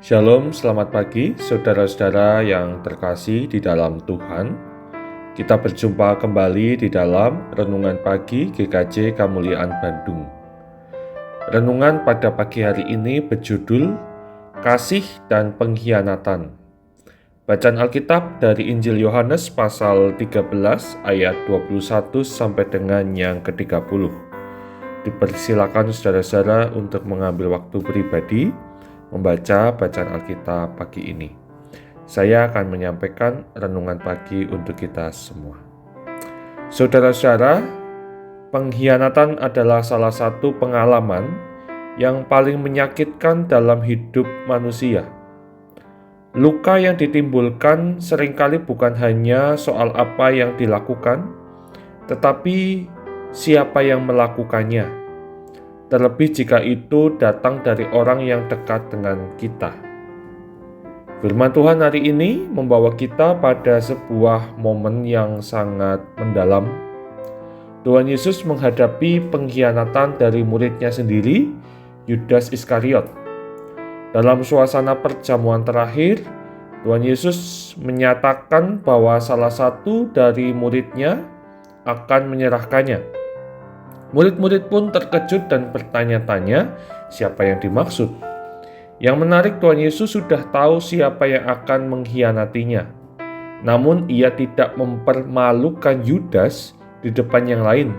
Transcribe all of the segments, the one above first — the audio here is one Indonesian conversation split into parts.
Shalom, selamat pagi saudara-saudara yang terkasih di dalam Tuhan. Kita berjumpa kembali di dalam Renungan Pagi GKJ Kemuliaan Bandung. Renungan pada pagi hari ini berjudul Kasih dan Pengkhianatan. Bacaan Alkitab dari Injil Yohanes pasal 13 ayat 21 sampai dengan yang ke-30. Dipersilakan saudara-saudara untuk mengambil waktu pribadi membaca bacaan Alkitab pagi ini. Saya akan menyampaikan renungan pagi untuk kita semua. Saudara-saudara, pengkhianatan adalah salah satu pengalaman yang paling menyakitkan dalam hidup manusia. Luka yang ditimbulkan seringkali bukan hanya soal apa yang dilakukan, tetapi siapa yang melakukannya. Terlebih jika itu datang dari orang yang dekat dengan kita. Firman Tuhan hari ini membawa kita pada sebuah momen yang sangat mendalam. Tuhan Yesus menghadapi pengkhianatan dari muridnya sendiri, Yudas Iskariot. Dalam suasana perjamuan terakhir, Tuhan Yesus menyatakan bahwa salah satu dari muridnya akan menyerahkannya. Murid-murid pun terkejut dan bertanya-tanya siapa yang dimaksud. Yang menarik, Tuhan Yesus sudah tahu siapa yang akan mengkhianatinya. Namun ia tidak mempermalukan Yudas di depan yang lain.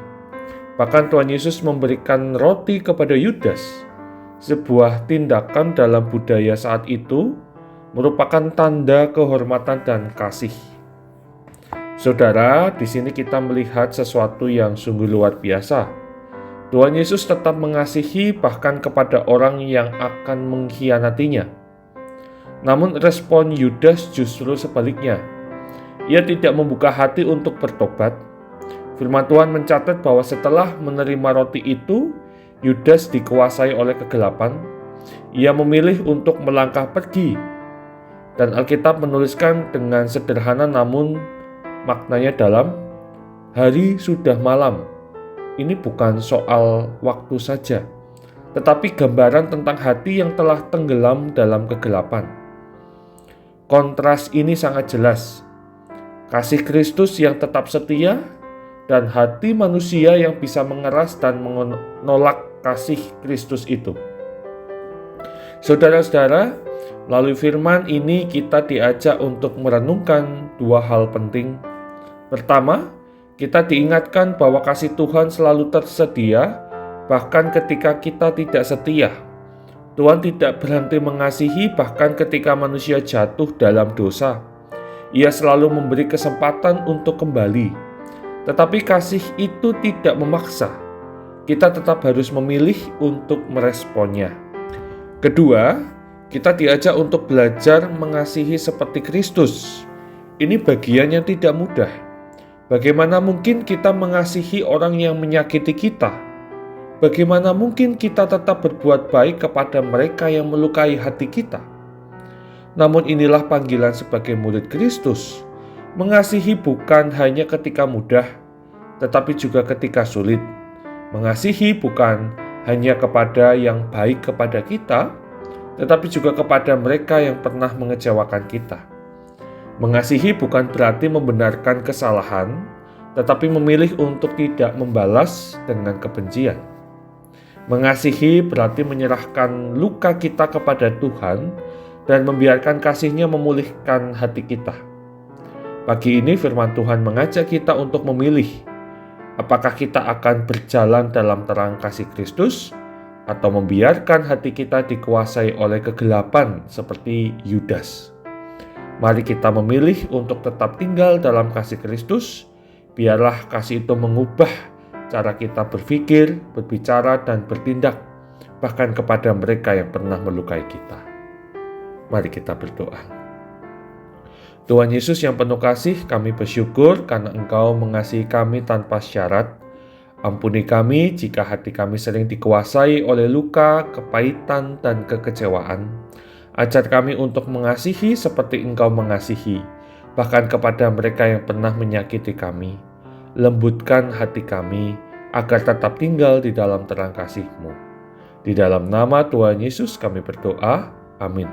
Bahkan Tuhan Yesus memberikan roti kepada Yudas. Sebuah tindakan dalam budaya saat itu merupakan tanda kehormatan dan kasih. Saudara, di sini kita melihat sesuatu yang sungguh luar biasa. Tuhan Yesus tetap mengasihi bahkan kepada orang yang akan mengkhianatinya. Namun respon Yudas justru sebaliknya. Ia tidak membuka hati untuk bertobat. Firman Tuhan mencatat bahwa setelah menerima roti itu, Yudas dikuasai oleh kegelapan. Ia memilih untuk melangkah pergi. Dan Alkitab menuliskan dengan sederhana namun maknanya dalam, hari sudah malam. Ini bukan soal waktu saja, tetapi gambaran tentang hati yang telah tenggelam dalam kegelapan. Kontras ini sangat jelas. Kasih Kristus yang tetap setia dan hati manusia yang bisa mengeras dan menolak kasih Kristus itu. Saudara-saudara, melalui firman ini kita diajak untuk merenungkan dua hal penting. Pertama, kita diingatkan bahwa kasih Tuhan selalu tersedia, bahkan ketika kita tidak setia. Tuhan tidak berhenti mengasihi bahkan ketika manusia jatuh dalam dosa. Ia selalu memberi kesempatan untuk kembali. Tetapi kasih itu tidak memaksa. Kita tetap harus memilih untuk meresponnya. Kedua, kita diajak untuk belajar mengasihi seperti Kristus. Ini bagian yang tidak mudah. Bagaimana mungkin kita mengasihi orang yang menyakiti kita? Bagaimana mungkin kita tetap berbuat baik kepada mereka yang melukai hati kita? Namun inilah panggilan sebagai murid Kristus. Mengasihi bukan hanya ketika mudah, tetapi juga ketika sulit. Mengasihi bukan hanya kepada yang baik kepada kita, tetapi juga kepada mereka yang pernah mengecewakan kita. Mengasihi bukan berarti membenarkan kesalahan, tetapi memilih untuk tidak membalas dengan kebencian. Mengasihi berarti menyerahkan luka kita kepada Tuhan dan membiarkan kasih-Nya memulihkan hati kita. Pagi ini firman Tuhan mengajak kita untuk memilih, apakah kita akan berjalan dalam terang kasih Kristus atau membiarkan hati kita dikuasai oleh kegelapan seperti Yudas. Mari kita memilih untuk tetap tinggal dalam kasih Kristus. Biarlah kasih itu mengubah cara kita berpikir, berbicara, dan bertindak, bahkan kepada mereka yang pernah melukai kita. Mari kita berdoa. Tuhan Yesus yang penuh kasih, kami bersyukur karena Engkau mengasihi kami tanpa syarat. Ampuni kami jika hati kami sering dikuasai oleh luka, kepahitan, dan kekecewaan. Ajar kami untuk mengasihi seperti Engkau mengasihi, bahkan kepada mereka yang pernah menyakiti kami. Lembutkan hati kami, agar tetap tinggal di dalam terang kasih-Mu. Di dalam nama Tuhan Yesus kami berdoa, amin.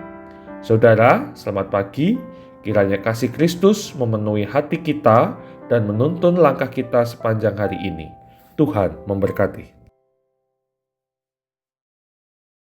Saudara, selamat pagi. Kiranya kasih Kristus memenuhi hati kita dan menuntun langkah kita sepanjang hari ini. Tuhan memberkati.